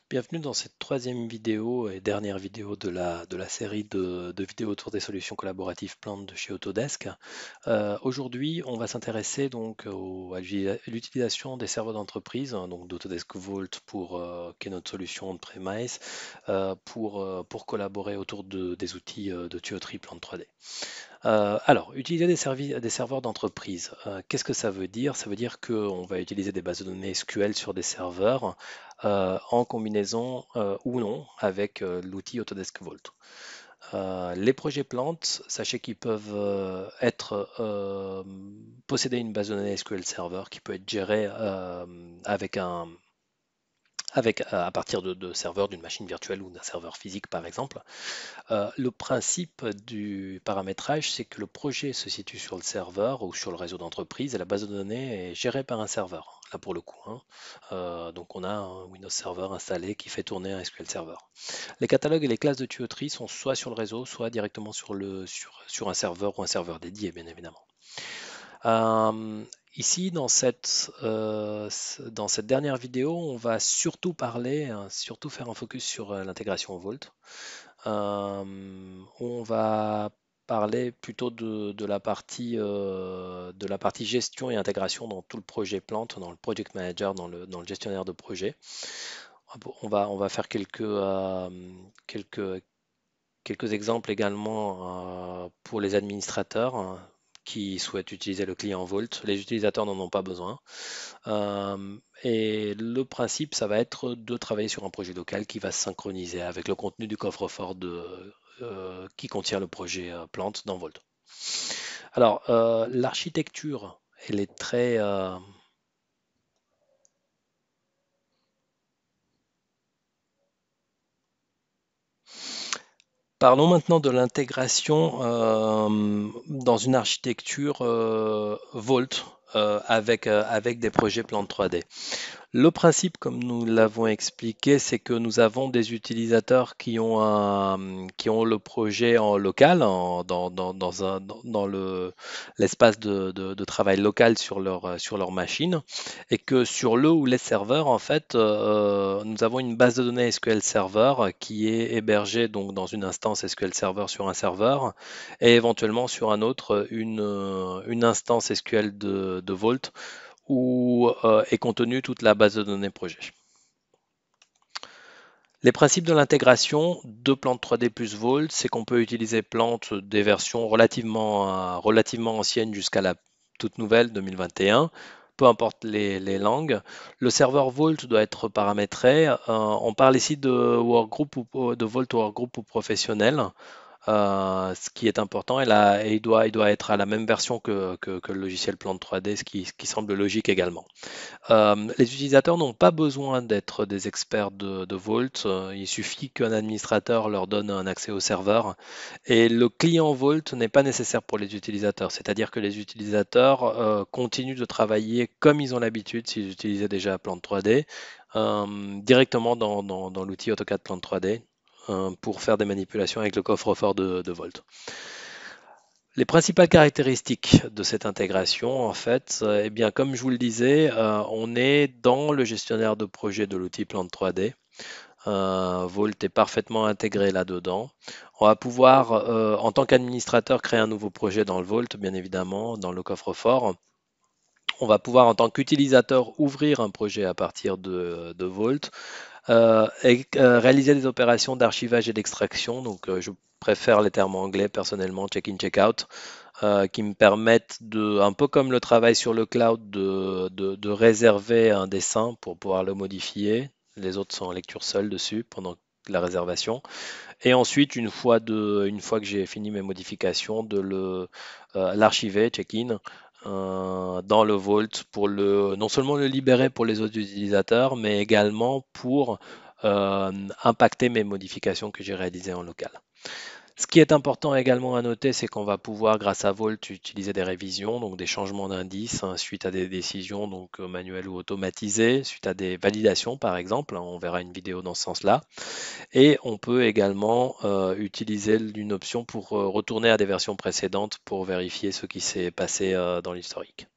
Bienvenue dans cette troisième vidéo et dernière vidéo de la série de vidéos autour des solutions collaboratives Plante de chez Autodesk. Aujourd'hui, on va s'intéresser donc à l'utilisation des serveurs d'entreprise, hein, donc d'Autodesk Vault qui est notre solution on-premise, pour collaborer autour des outils de tuyauterie Plante 3D. Alors, utiliser des serveurs d'entreprise, qu'est-ce que ça veut dire? Ça veut dire qu'on va utiliser des bases de données SQL sur des serveurs en combinaison ou non avec l'outil Autodesk Vault. Les projets plantes, sachez qu'ils peuvent posséder une base de données SQL Server qui peut être gérée à partir de serveurs d'une machine virtuelle ou d'un serveur physique par exemple. Le principe du paramétrage, c'est que le projet se situe sur le serveur ou sur le réseau d'entreprise et la base de données est gérée par un serveur, là pour le coup, hein. Donc on a un Windows Server installé qui fait tourner un SQL Server. Les catalogues et les classes de tuyauterie sont soit sur le réseau, soit directement sur un serveur ou un serveur dédié, bien évidemment. Euh, Ici, dans cette dernière vidéo, on va surtout parler, surtout faire un focus sur l'intégration Vault. On va parler plutôt de la partie gestion et intégration dans tout le projet plante, dans le project manager, dans le gestionnaire de projet. On va faire quelques exemples également pour les administrateurs, hein, qui souhaitent utiliser le client Vault. Les utilisateurs n'en ont pas besoin. Et le principe, ça va être de travailler sur un projet local qui va se synchroniser avec le contenu du coffre-fort qui contient le projet Plante dans Vault. Alors, l'architecture, elle est très... Parlons maintenant de l'intégration dans une architecture Vault avec des projets Plante 3D. Le principe, comme nous l'avons expliqué, c'est que nous avons des utilisateurs qui ont le projet en local, dans l'espace de travail local sur leur machine, et que sur le ou les serveurs, en fait, nous avons une base de données SQL Server qui est hébergée donc dans une instance SQL Server sur un serveur, et éventuellement sur un autre, une instance SQL de Vault où est contenue toute la base de données projet. Les principes de l'intégration de Plante 3D plus Vault, c'est qu'on peut utiliser Plante des versions relativement anciennes jusqu'à la toute nouvelle 2021, peu importe les langues. Le serveur Vault doit être paramétré. On parle ici de workgroup ou de Vault workgroup ou professionnel. Ce qui est important, et il doit être à la même version que le logiciel Plante 3D, ce qui semble logique également. Les utilisateurs n'ont pas besoin d'être des experts de Vault. Il suffit qu'un administrateur leur donne un accès au serveur. Et le client Vault n'est pas nécessaire pour les utilisateurs. C'est-à-dire que les utilisateurs continuent de travailler comme ils ont l'habitude s'ils utilisaient déjà Plante 3D, directement dans l'outil AutoCAD Plante 3D, pour faire des manipulations avec le coffre-fort de Vault. Les principales caractéristiques de cette intégration, en fait, eh bien, comme je vous le disais, on est dans le gestionnaire de projet de l'outil Plante 3D. Vault est parfaitement intégré là-dedans. On va pouvoir, en tant qu'administrateur, créer un nouveau projet dans le Vault, bien évidemment, dans le coffre-fort. On va pouvoir, en tant qu'utilisateur, ouvrir un projet à partir de Vault, et réaliser des opérations d'archivage et d'extraction. Donc, je préfère les termes anglais personnellement, check-in, check-out, qui me permettent un peu comme le travail sur le cloud, de réserver un dessin pour pouvoir le modifier. Les autres sont en lecture seule dessus pendant la réservation. Et ensuite, une fois que j'ai fini mes modifications, de l'archiver, check-in, dans le Vault pour non seulement le libérer pour les autres utilisateurs, mais également pour impacter mes modifications que j'ai réalisées en local. Ce qui est important également à noter, c'est qu'on va pouvoir, grâce à Vault, utiliser des révisions, donc des changements d'indices, hein, suite à des décisions donc manuelles ou automatisées, suite à des validations par exemple, hein. On verra une vidéo dans ce sens-là. Et on peut également utiliser une option pour retourner à des versions précédentes pour vérifier ce qui s'est passé dans l'historique.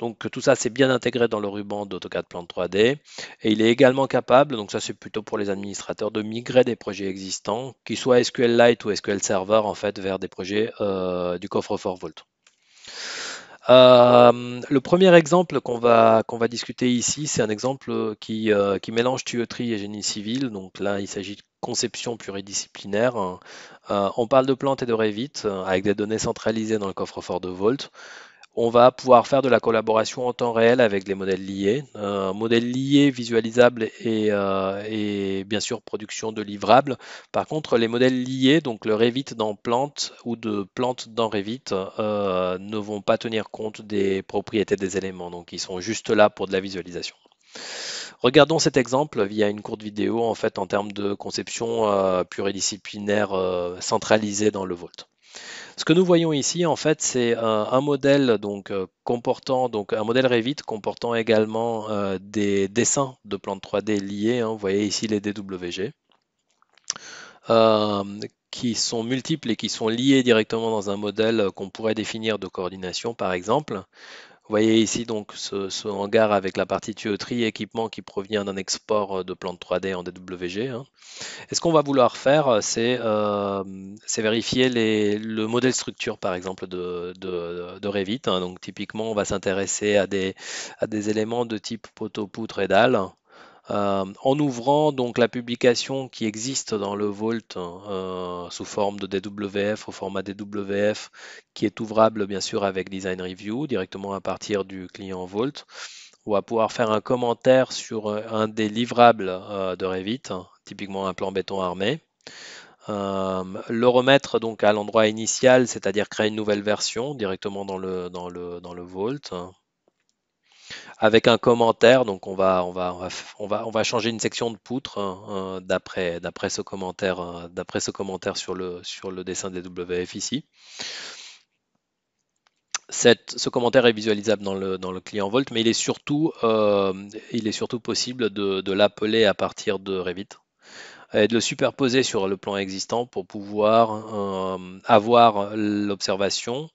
Donc tout ça, c'est bien intégré dans le ruban d'AutoCAD Plan 3D. Et il est également capable, donc ça c'est plutôt pour les administrateurs, de migrer des projets existants, qu'ils soient SQLite ou SQL Server, en fait, vers des projets du coffre-fort Vault. Le premier exemple qu'on va discuter ici, c'est un exemple qui mélange tuyauterie et génie civil. Donc là, il s'agit de conception pluridisciplinaire. On parle de plantes et de Revit avec des données centralisées dans le coffre-fort de Vault. On va pouvoir faire de la collaboration en temps réel avec les modèles liés. Modèles liés, visualisables et bien sûr production de livrables. Par contre, les modèles liés, donc le Revit dans Plant ou de Plant dans Revit, ne vont pas tenir compte des propriétés des éléments. Donc ils sont juste là pour de la visualisation. Regardons cet exemple via une courte vidéo en fait en termes de conception pluridisciplinaire centralisée dans le Vault. Ce que nous voyons ici, en fait, c'est un modèle donc comportant donc un modèle Revit comportant également des dessins de plantes 3D liés, hein. Vous voyez ici les DWG euh, qui sont multiples et qui sont liés directement dans un modèle qu'on pourrait définir de coordination, par exemple. Vous voyez ici donc ce hangar avec la partie tuyauterie équipement qui provient d'un export de plantes 3D en DWG, hein. Et ce qu'on va vouloir faire, c'est vérifier le modèle structure, par exemple, de Revit, hein. Donc, typiquement, on va s'intéresser à des éléments de type poteau, poutre et dalle. En ouvrant donc la publication qui existe dans le Vault sous forme de DWF au format DWF, qui est ouvrable bien sûr avec Design Review directement à partir du client Vault, on va pouvoir faire un commentaire sur un des livrables de Revit, hein, typiquement un plan béton armé. Le remettre donc à l'endroit initial, c'est-à-dire créer une nouvelle version directement dans le Vault, hein, avec un commentaire. Donc on va changer une section de poutre d'après ce commentaire sur le dessin des WF ici. Ce commentaire est visualisable dans le client Vault, mais il est surtout possible de l'appeler à partir de Revit et de le superposer sur le plan existant pour pouvoir avoir l'observation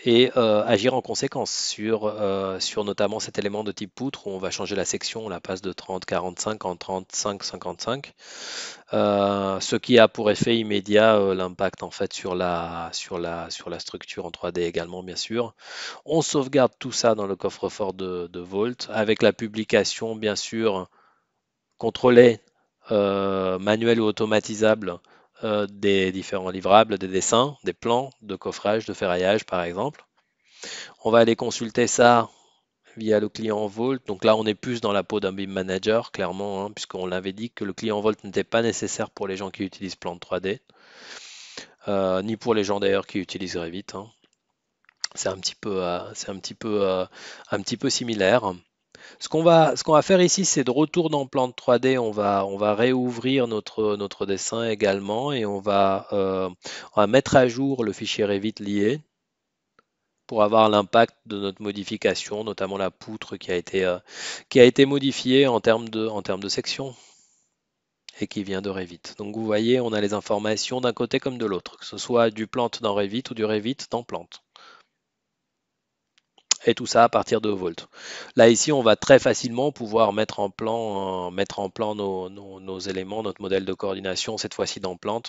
et agir en conséquence sur notamment cet élément de type poutre où on va changer la section, on la passe de 30-45 en 35-55. Ce qui a pour effet immédiat l'impact en fait sur la structure en 3D également, bien sûr. On sauvegarde tout ça dans le coffre-fort de Vault avec la publication, bien sûr, contrôlée, manuelle ou automatisable des différents livrables, des dessins, des plans de coffrage, de ferraillage, par exemple. On va aller consulter ça via le client Vault. Donc là, on est plus dans la peau d'un BIM manager, clairement, hein, puisqu'on l'avait dit que le client Vault n'était pas nécessaire pour les gens qui utilisent Plant 3D, ni pour les gens d'ailleurs qui utilisent Revit, hein. C'est un petit peu similaire. Ce qu'on va faire ici, c'est de retour dans Plant 3D. On va réouvrir notre dessin également et on va mettre à jour le fichier Revit lié pour avoir l'impact de notre modification, notamment la poutre qui a été modifiée en termes de section et qui vient de Revit. Donc vous voyez, on a les informations d'un côté comme de l'autre, que ce soit du Plant dans Revit ou du Revit dans Plant. Et tout ça à partir de Vault. Là ici, on va très facilement pouvoir mettre en plan nos éléments, notre modèle de coordination, cette fois-ci dans Plant,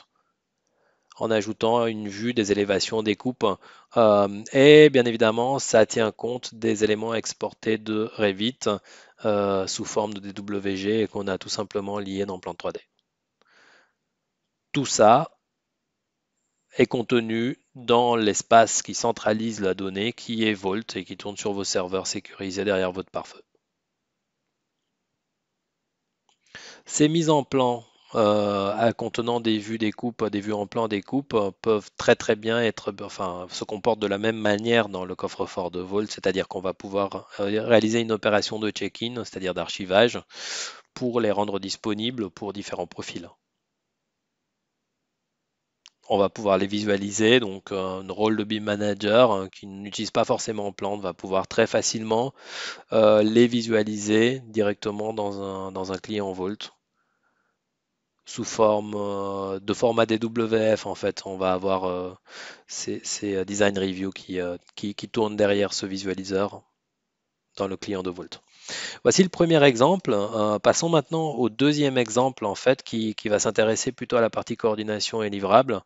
en ajoutant une vue des élévations, des coupes. Et bien évidemment, ça tient compte des éléments exportés de Revit sous forme de DWG et qu'on a tout simplement lié dans Plan 3D. Tout ça est contenu dans l'espace qui centralise la donnée, qui est Vault et qui tourne sur vos serveurs sécurisés derrière votre pare-feu. Ces mises en plan contenant des vues, des coupes, des vues en plan, des coupes peuvent très très bien se comportent de la même manière dans le coffre-fort de Vault, c'est-à-dire qu'on va pouvoir réaliser une opération de check-in, c'est-à-dire d'archivage, pour les rendre disponibles pour différents profils. On va pouvoir les visualiser, donc un rôle de BIM manager qui n'utilise pas forcément Plant va pouvoir très facilement les visualiser directement dans un client Vault sous forme de format DWF. En fait, on va avoir ces Design Review qui tournent derrière ce visualiseur dans le client de Volt. Voici le premier exemple. Passons maintenant au deuxième exemple en fait qui va s'intéresser plutôt à la partie coordination et livrable.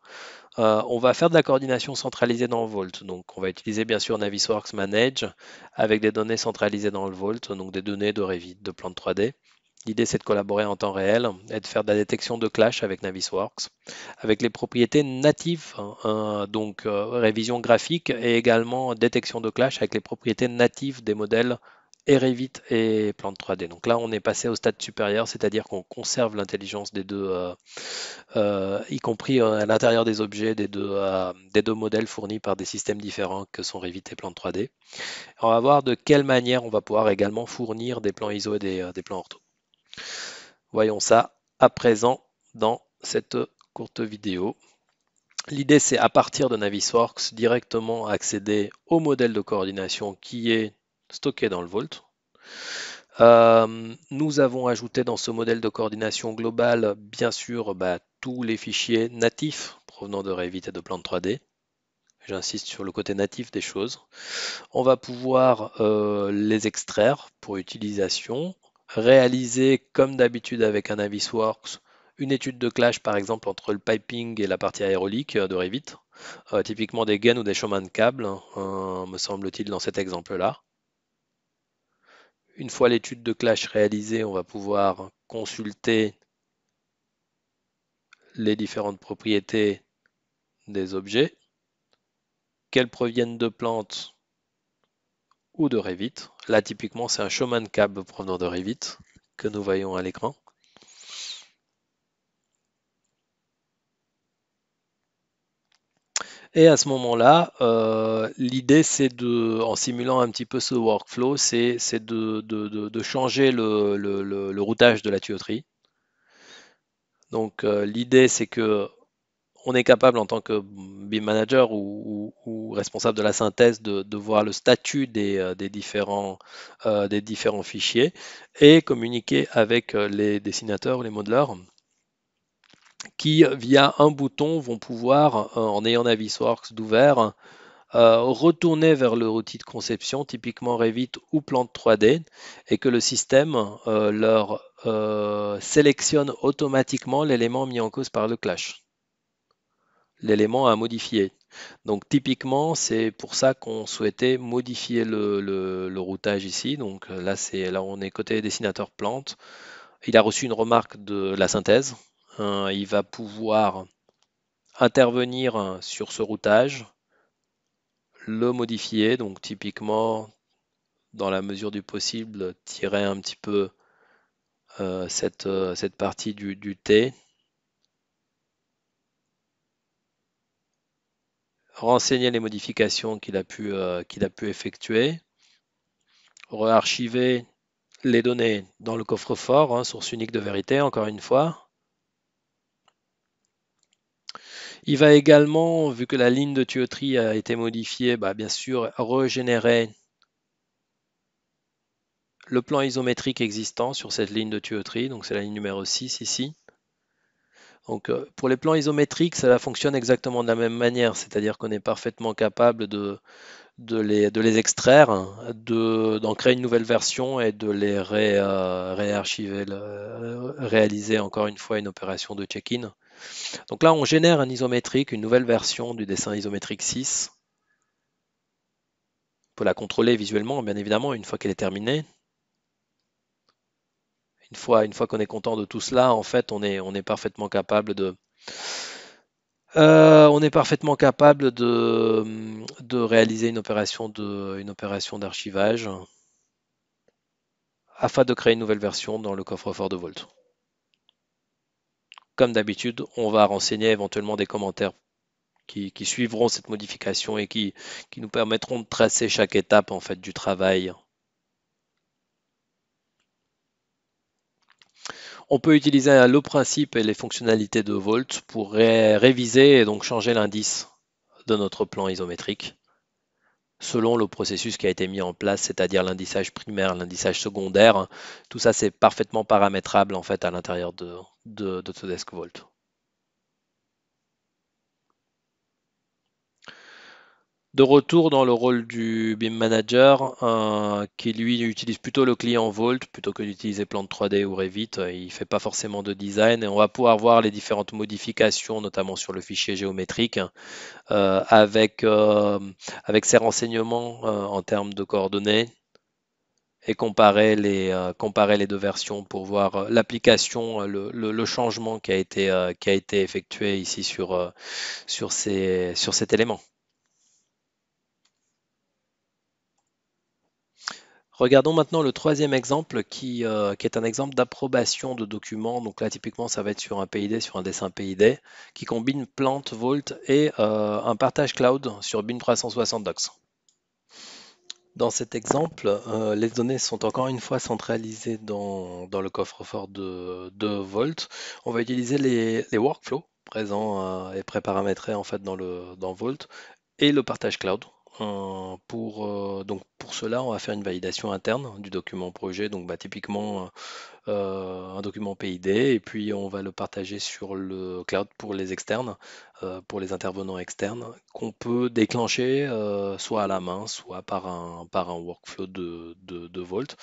On va faire de la coordination centralisée dans Volt. Donc, on va utiliser bien sûr Navisworks Manage avec des données centralisées dans le Volt, donc des données de Revit, de plan de 3D. L'idée, c'est de collaborer en temps réel et de faire de la détection de clash avec Navisworks, avec les propriétés natives, donc révision graphique et également détection de clash avec les propriétés natives des modèles et Revit et plan de 3D. Donc là, on est passé au stade supérieur, c'est-à-dire qu'on conserve l'intelligence des deux, y compris à l'intérieur des objets des deux modèles fournis par des systèmes différents que sont Revit et Plan 3D. On va voir de quelle manière on va pouvoir également fournir des plans ISO et des plans ortho. Voyons ça à présent dans cette courte vidéo. L'idée, c'est à partir de Navisworks directement accéder au modèle de coordination qui est stocké dans le Vault. Nous avons ajouté dans ce modèle de coordination globale, bien sûr, tous les fichiers natifs provenant de Revit et de Plan 3D. J'insiste sur le côté natif des choses. On va pouvoir les extraire pour utilisation, réaliser comme d'habitude avec un Navisworks une étude de clash par exemple entre le piping et la partie aérolique de Revit, typiquement des gaines ou des chemins de câbles, me semble-t-il dans cet exemple-là. Une fois l'étude de clash réalisée, on va pouvoir consulter les différentes propriétés des objets, qu'elles proviennent de plantes ou de Revit. Là, typiquement, c'est un Showman Cab provenant de Revit que nous voyons à l'écran. Et à ce moment-là, l'idée, c'est de, en simulant un petit peu ce workflow, c'est de changer le routage de la tuyauterie. Donc, l'idée, c'est que on est capable en tant que BIM manager ou responsable de la synthèse de voir le statut des différents fichiers et communiquer avec les dessinateurs, les modeleurs, qui via un bouton vont pouvoir, en ayant Navisworks d'ouvert, retourner vers leur outil de conception, typiquement Revit ou Plante 3D, et que le système leur sélectionne automatiquement l'élément mis en cause par le clash, l'élément à modifier. Donc typiquement, c'est pour ça qu'on souhaitait modifier le routage ici. Donc là on est côté dessinateur plante. Il a reçu une remarque de la synthèse. Il va pouvoir intervenir sur ce routage, le modifier. Donc typiquement, dans la mesure du possible, tirer un petit peu cette partie du T, renseigner les modifications qu'il a pu effectuer, réarchiver les données dans le coffre-fort, source unique de vérité, encore une fois. Il va également, vu que la ligne de tuyauterie a été modifiée, bien sûr, régénérer le plan isométrique existant sur cette ligne de tuyauterie, donc c'est la ligne numéro 6 ici. Donc pour les plans isométriques, ça fonctionne exactement de la même manière, c'est-à-dire qu'on est parfaitement capable de les extraire, d'en créer une nouvelle version et de les réarchiver, réaliser encore une fois une opération de check-in. Donc là, on génère un isométrique, une nouvelle version du dessin isométrique 6. On peut la contrôler visuellement, bien évidemment, une fois qu'elle est terminée. Une fois qu'on est content de tout cela, en fait, on est parfaitement capable de réaliser une opération d'archivage afin de créer une nouvelle version dans le coffre-fort de Volt. Comme d'habitude, on va renseigner éventuellement des commentaires qui suivront cette modification et qui nous permettront de tracer chaque étape en fait du travail. On peut utiliser le principe et les fonctionnalités de Volt pour réviser et donc changer l'indice de notre plan isométrique selon le processus qui a été mis en place, c'est-à-dire l'indissage primaire, l'indissage secondaire. Tout ça, c'est parfaitement paramétrable en fait à l'intérieur d'Autodesk Volt. De retour dans le rôle du BIM Manager, qui lui utilise plutôt le client Vault plutôt que d'utiliser Plant 3D ou Revit. Il ne fait pas forcément de design et on va pouvoir voir les différentes modifications, notamment sur le fichier géométrique, avec, avec ses renseignements en termes de coordonnées et comparer les deux versions pour voir l'application, le changement qui a été effectué ici sur cet élément. Regardons maintenant le troisième exemple qui est un exemple d'approbation de documents. Donc là, typiquement, ça va être sur un PID, sur un dessin PID, qui combine Plant, Vault et un partage cloud sur BIM 360 Docs. Dans cet exemple, les données sont encore une fois centralisées dans le coffre-fort de Vault. On va utiliser les workflows présents et préparamétrés en fait dans Vault et le partage cloud. Donc pour cela, on va faire une validation interne du document projet. Donc bah, typiquement un document PID et puis on va le partager sur le cloud pour les externes, pour les intervenants externes, qu'on peut déclencher soit à la main, soit par un workflow de Vault.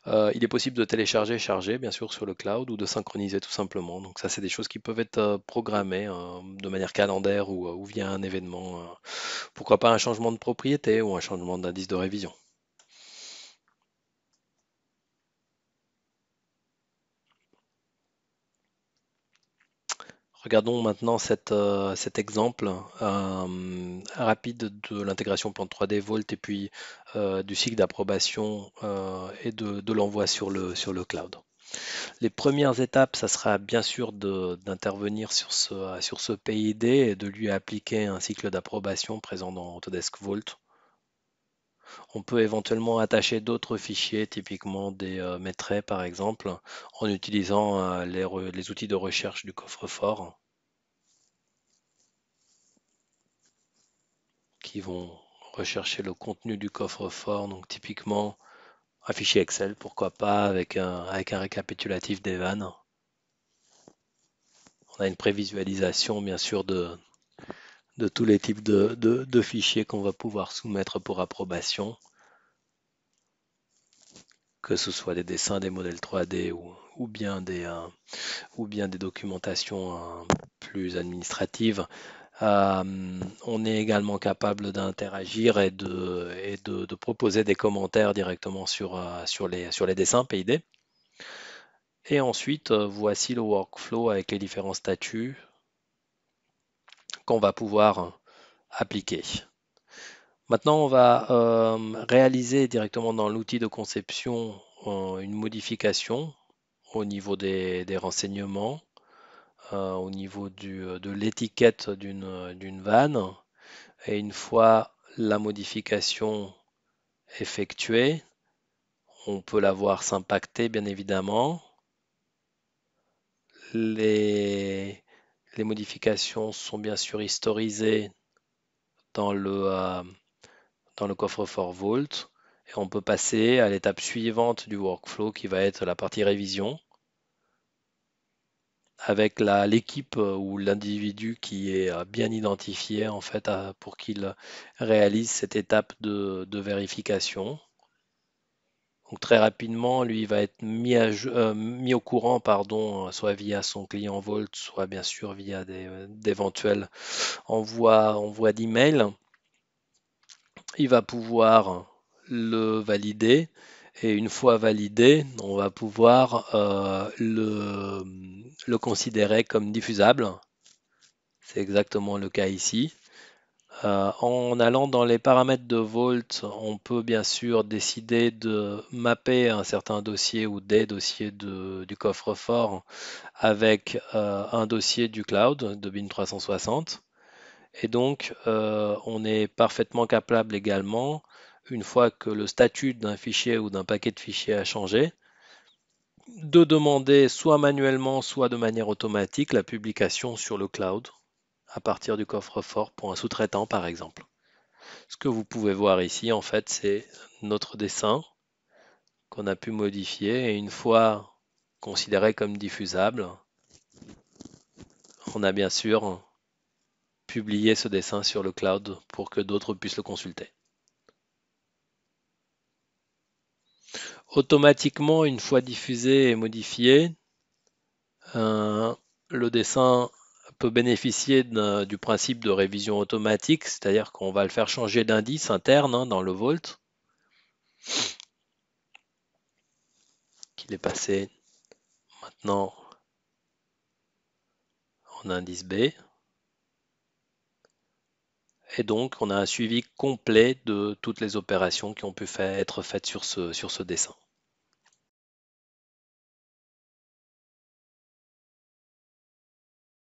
Il est possible de télécharger, charger bien sûr sur le cloud ou de synchroniser tout simplement. Donc ça, c'est des choses qui peuvent être programmées de manière calendaire ou via un événement. Pourquoi pas un changement de propriété ou un changement d'indice de révision. Regardons maintenant cet exemple rapide de l'intégration plan 3D Volt et puis du cycle d'approbation et de l'envoi sur le cloud. Les premières étapes, ça sera bien sûr d'intervenir sur ce PID et de lui appliquer un cycle d'approbation présent dans Autodesk Vault. On peut éventuellement attacher d'autres fichiers, typiquement des métraits par exemple, en utilisant les outils de recherche du coffre-fort qui vont rechercher le contenu du coffre-fort. Donc typiquement un fichier Excel, pourquoi pas, avec un récapitulatif des vannes. On a une prévisualisation bien sûr de tous les types de fichiers qu'on va pouvoir soumettre pour approbation, que ce soit des dessins, des modèles 3D ou bien des documentations plus administratives. On est également capable d'interagir de proposer des commentaires directement sur les dessins PID. Et ensuite, voici le workflow avec les différents statuts qu'on va pouvoir appliquer. Maintenant, on va réaliser directement dans l'outil de conception une modification au niveau des renseignements, au niveau de l'étiquette d'une vanne. Et une fois la modification effectuée, on peut la voir s'impacter, bien évidemment. Les, les modifications sont bien sûr historisées dans dans le coffre-fort Vault. Et on peut passer à l'étape suivante du workflow qui va être la partie révision avec l'équipe ou l'individu qui est bien identifié en fait pour qu'il réalise cette étape de vérification. Donc très rapidement, lui il va être mis au courant, pardon, soit via son client Vault, soit bien sûr via d'éventuels envois d'email. Il va pouvoir le valider et une fois validé, on va pouvoir le considérer comme diffusable. C'est exactement le cas ici. En allant dans les paramètres de Vault, on peut bien sûr décider de mapper un certain dossier ou des dossiers du coffre-fort avec un dossier du cloud de BIM 360. Et donc, on est parfaitement capable également, une fois que le statut d'un fichier ou d'un paquet de fichiers a changé, de demander soit manuellement, soit de manière automatique la publication sur le cloud à partir du coffre-fort pour un sous-traitant, par exemple. Ce que vous pouvez voir ici, en fait, c'est notre dessin qu'on a pu modifier et une fois considéré comme diffusable, on a bien sûr publier ce dessin sur le cloud pour que d'autres puissent le consulter. Automatiquement, une fois diffusé et modifié, euh, le dessin peut bénéficier du principe de révision automatique, c'est-à-dire qu'on va le faire changer d'indice interne dans le Vault, qu'il est passé maintenant en indice B. Et donc, on a un suivi complet de toutes les opérations qui ont pu être faites sur ce dessin.